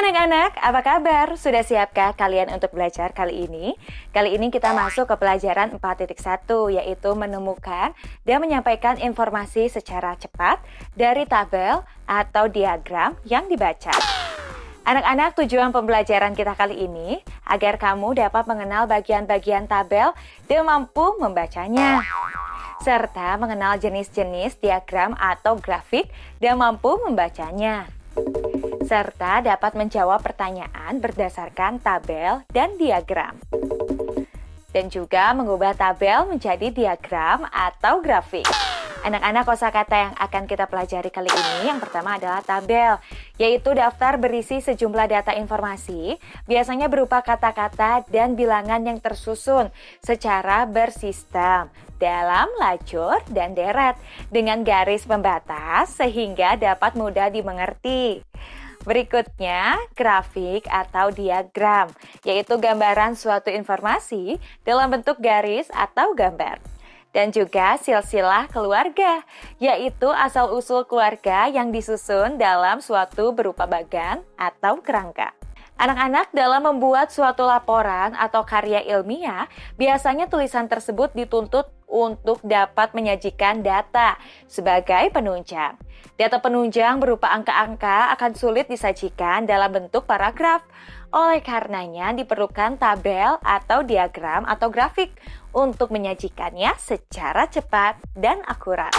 anak-anak, apa kabar? Sudah siapkah kalian untuk belajar kali ini? Kali ini kita masuk ke pelajaran 4.1, yaitu menemukan dan menyampaikan informasi secara cepat dari tabel atau diagram yang dibaca. Anak-anak, tujuan pembelajaran kita kali ini agar kamu dapat mengenal bagian-bagian tabel dan mampu membacanya, serta mengenal jenis-jenis diagram atau grafik dan mampu membacanya, serta dapat menjawab pertanyaan berdasarkan tabel dan diagram. Dan juga mengubah tabel menjadi diagram atau grafik. Anak-anak, kosakata yang akan kita pelajari kali ini yang pertama adalah tabel, yaitu daftar berisi sejumlah data informasi, biasanya berupa kata-kata dan bilangan yang tersusun secara bersistem dalam lajur dan deret dengan garis pembatas sehingga dapat mudah dimengerti. Berikutnya, grafik atau diagram, yaitu gambaran suatu informasi dalam bentuk garis atau gambar. Dan juga silsilah keluarga, yaitu asal-usul keluarga yang disusun dalam suatu berupa bagan atau kerangka. Anak-anak, dalam membuat suatu laporan atau karya ilmiah, biasanya tulisan tersebut dituntut untuk dapat menyajikan data sebagai penunjang. Data penunjang berupa angka-angka akan sulit disajikan dalam bentuk paragraf. Oleh karenanya diperlukan tabel atau diagram atau grafik untuk menyajikannya secara cepat dan akurat.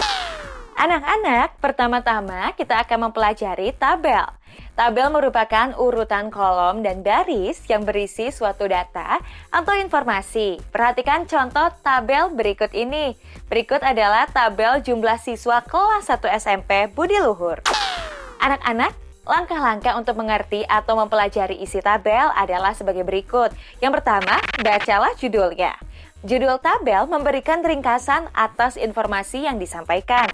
Anak-anak, pertama-tama kita akan mempelajari tabel. Tabel merupakan urutan kolom dan baris yang berisi suatu data atau informasi. Perhatikan contoh tabel berikut ini. Berikut adalah tabel jumlah siswa kelas 1 SMP Budi Luhur. Anak-anak, langkah-langkah untuk mengerti atau mempelajari isi tabel adalah sebagai berikut. Yang pertama, bacalah judulnya. Judul tabel memberikan ringkasan atas informasi yang disampaikan.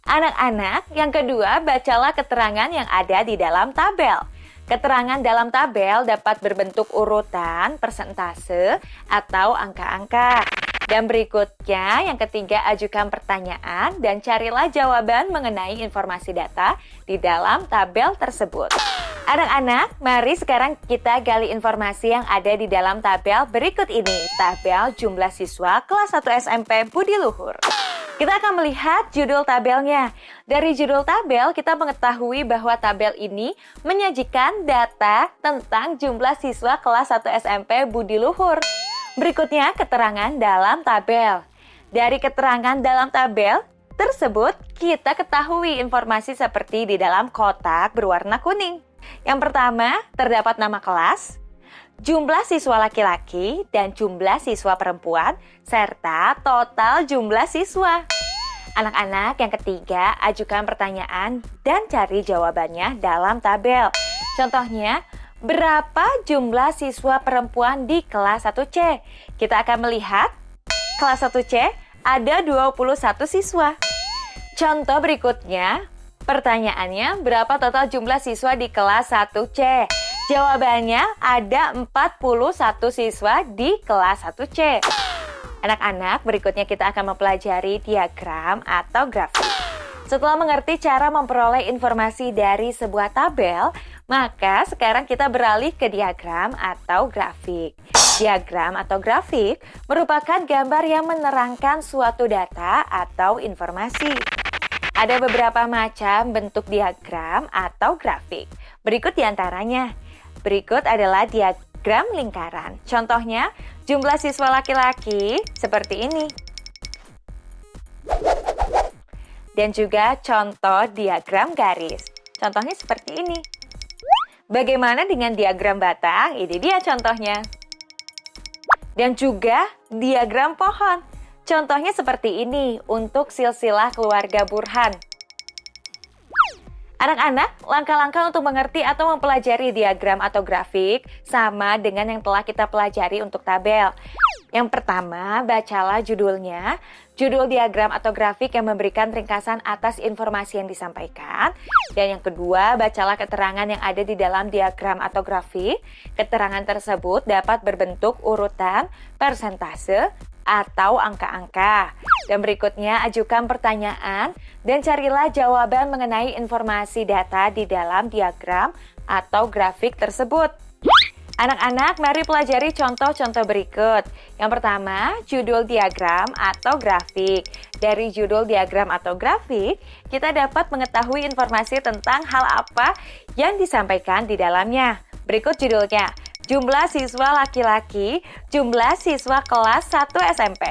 Anak-anak, yang kedua, bacalah keterangan yang ada di dalam tabel. Keterangan dalam tabel dapat berbentuk urutan, persentase, atau angka-angka. Dan berikutnya, yang ketiga, ajukan pertanyaan dan carilah jawaban mengenai informasi data di dalam tabel tersebut. Anak-anak, mari sekarang kita gali informasi yang ada di dalam tabel berikut ini. Tabel jumlah siswa kelas 1 SMP Budi Luhur. Kita akan melihat judul tabelnya. Dari judul tabel, kita mengetahui bahwa tabel ini menyajikan data tentang jumlah siswa kelas 1 SMP Budi Luhur. Berikutnya, keterangan dalam tabel. Dari keterangan dalam tabel tersebut, kita ketahui informasi seperti di dalam kotak berwarna kuning. Yang pertama, terdapat nama kelas, jumlah siswa laki-laki dan jumlah siswa perempuan, serta total jumlah siswa. Anak-anak, yang ketiga, ajukan pertanyaan dan cari jawabannya dalam tabel. Contohnya, berapa jumlah siswa perempuan di kelas 1C? Kita akan melihat kelas 1C ada 21 siswa. Contoh berikutnya, pertanyaannya, berapa total jumlah siswa di kelas 1C? Jawabannya ada 41 siswa di kelas 1C. Anak-anak, berikutnya kita akan mempelajari diagram atau grafik. Setelah mengerti cara memperoleh informasi dari sebuah tabel, maka sekarang kita beralih ke diagram atau grafik. Diagram atau grafik merupakan gambar yang menerangkan suatu data atau informasi. Ada beberapa macam bentuk diagram atau grafik. Berikut diantaranya. Berikut adalah diagram lingkaran. Contohnya, jumlah siswa laki-laki seperti ini. Dan juga contoh diagram garis. Contohnya seperti ini. Bagaimana dengan diagram batang? Ini dia contohnya. Dan juga diagram pohon. Contohnya seperti ini untuk silsilah keluarga Burhan. Anak-anak, langkah-langkah untuk mengerti atau mempelajari diagram atau grafik sama dengan yang telah kita pelajari untuk tabel. Yang pertama, bacalah judulnya. Judul diagram atau grafik yang memberikan ringkasan atas informasi yang disampaikan. Dan yang kedua, bacalah keterangan yang ada di dalam diagram atau grafik. Keterangan tersebut dapat berbentuk urutan, persentase, atau angka-angka. Dan berikutnya, ajukan pertanyaan dan carilah jawaban mengenai informasi data di dalam diagram atau grafik tersebut. Anak-anak, mari pelajari contoh-contoh berikut. Yang pertama, judul diagram atau grafik. Dari judul diagram atau grafik, kita dapat mengetahui informasi tentang hal apa yang disampaikan di dalamnya. Berikut judulnya, jumlah siswa laki-laki, jumlah siswa kelas 1 SMP.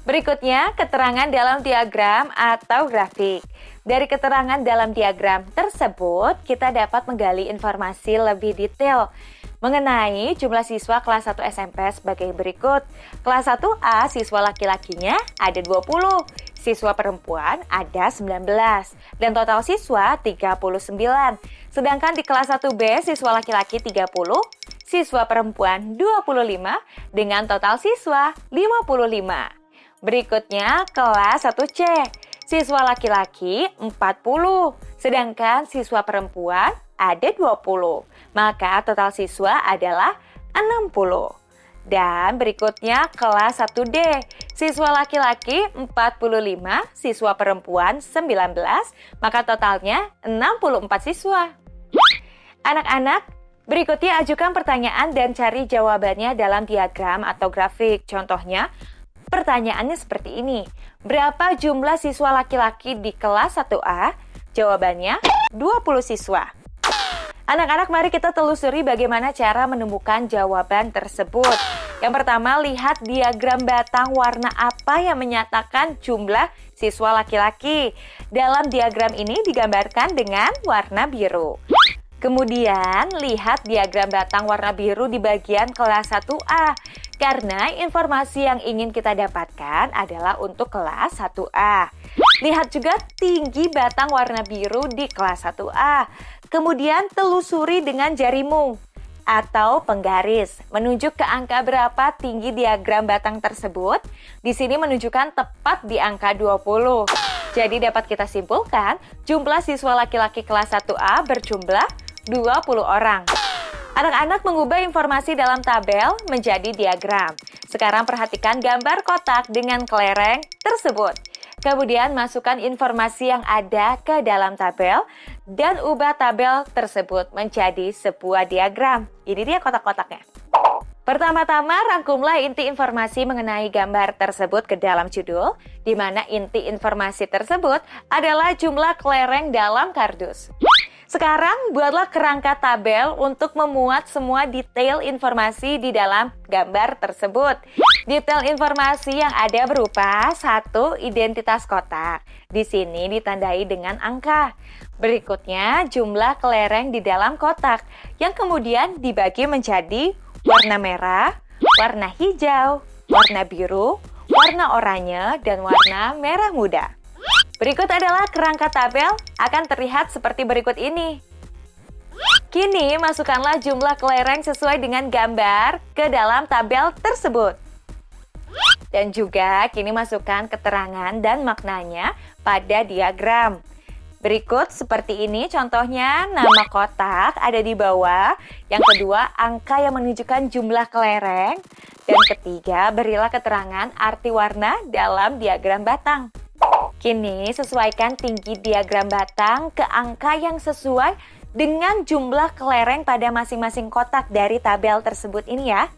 Berikutnya, keterangan dalam diagram atau grafik. Dari keterangan dalam diagram tersebut, kita dapat menggali informasi lebih detail mengenai jumlah siswa kelas 1 SMP sebagai berikut. Kelas 1A siswa laki-lakinya ada 20, siswa perempuan ada 19, dan total siswa 39. Sedangkan di kelas 1B siswa laki-laki 30, siswa perempuan 25, dengan total siswa 55. Berikutnya kelas 1C, siswa laki-laki 40, sedangkan siswa perempuan ada 20. Maka total siswa adalah 60. Dan berikutnya kelas 1D, siswa laki-laki 45, siswa perempuan 19, maka totalnya 64 siswa. Anak-anak, berikutnya ajukan pertanyaan dan cari jawabannya dalam diagram atau grafik. Contohnya, pertanyaannya seperti ini. Berapa jumlah siswa laki-laki di kelas 1A? Jawabannya 20 siswa. Anak-anak, mari kita telusuri bagaimana cara menemukan jawaban tersebut. Yang pertama, lihat diagram batang warna apa yang menyatakan jumlah siswa laki-laki. Dalam diagram ini digambarkan dengan warna biru. Kemudian, lihat diagram batang warna biru di bagian kelas 1A. Karena informasi yang ingin kita dapatkan adalah untuk kelas 1A. Lihat juga tinggi batang warna biru di kelas 1A. Kemudian telusuri dengan jarimu atau penggaris. Menunjuk ke angka berapa tinggi diagram batang tersebut. Di sini menunjukkan tepat di angka 20. Jadi dapat kita simpulkan, jumlah siswa laki-laki kelas 1A berjumlah 20 orang. Anak-anak mengubah informasi dalam tabel menjadi diagram. Sekarang perhatikan gambar kotak dengan kelereng tersebut. Kemudian masukkan informasi yang ada ke dalam tabel dan ubah tabel tersebut menjadi sebuah diagram. Ini dia kotak-kotaknya. Pertama-tama rangkumlah inti informasi mengenai gambar tersebut ke dalam judul, di mana inti informasi tersebut adalah jumlah kelereng dalam kardus. Sekarang buatlah kerangka tabel untuk memuat semua detail informasi di dalam gambar tersebut. Detail informasi yang ada berupa 1. Identitas kotak. Di sini ditandai dengan angka. Berikutnya jumlah kelereng di dalam kotak yang kemudian dibagi menjadi warna merah, warna hijau, warna biru, warna oranye, dan warna merah muda. Berikut adalah kerangka tabel akan terlihat seperti berikut ini. Kini masukkanlah jumlah kelereng sesuai dengan gambar ke dalam tabel tersebut. Dan juga kini masukkan keterangan dan maknanya pada diagram. Berikut seperti ini contohnya, nama kotak ada di bawah. Yang kedua, angka yang menunjukkan jumlah kelereng. Dan ketiga, berilah keterangan arti warna dalam diagram batang. Kini sesuaikan tinggi diagram batang ke angka yang sesuai dengan jumlah kelereng pada masing-masing kotak dari tabel tersebut ini ya.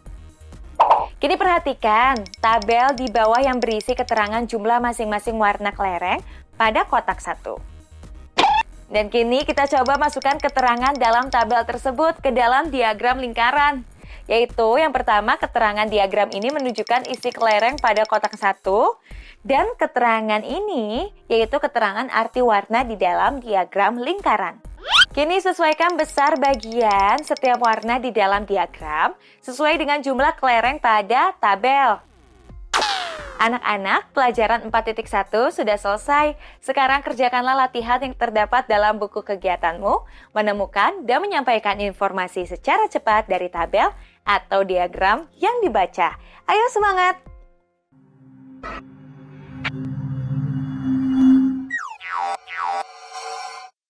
Kini perhatikan tabel di bawah yang berisi keterangan jumlah masing-masing warna kelereng pada kotak 1. Dan kini kita coba masukkan keterangan dalam tabel tersebut ke dalam diagram lingkaran. Yaitu yang pertama, keterangan diagram ini menunjukkan isi kelereng pada kotak 1. Dan keterangan ini yaitu keterangan arti warna di dalam diagram lingkaran. Kini sesuaikan besar bagian setiap warna di dalam diagram sesuai dengan jumlah kelereng pada tabel. Anak-anak, pelajaran 4.1 sudah selesai. Sekarang kerjakanlah latihan yang terdapat dalam buku kegiatanmu, menemukan dan menyampaikan informasi secara cepat dari tabel atau diagram yang dibaca. Ayo semangat!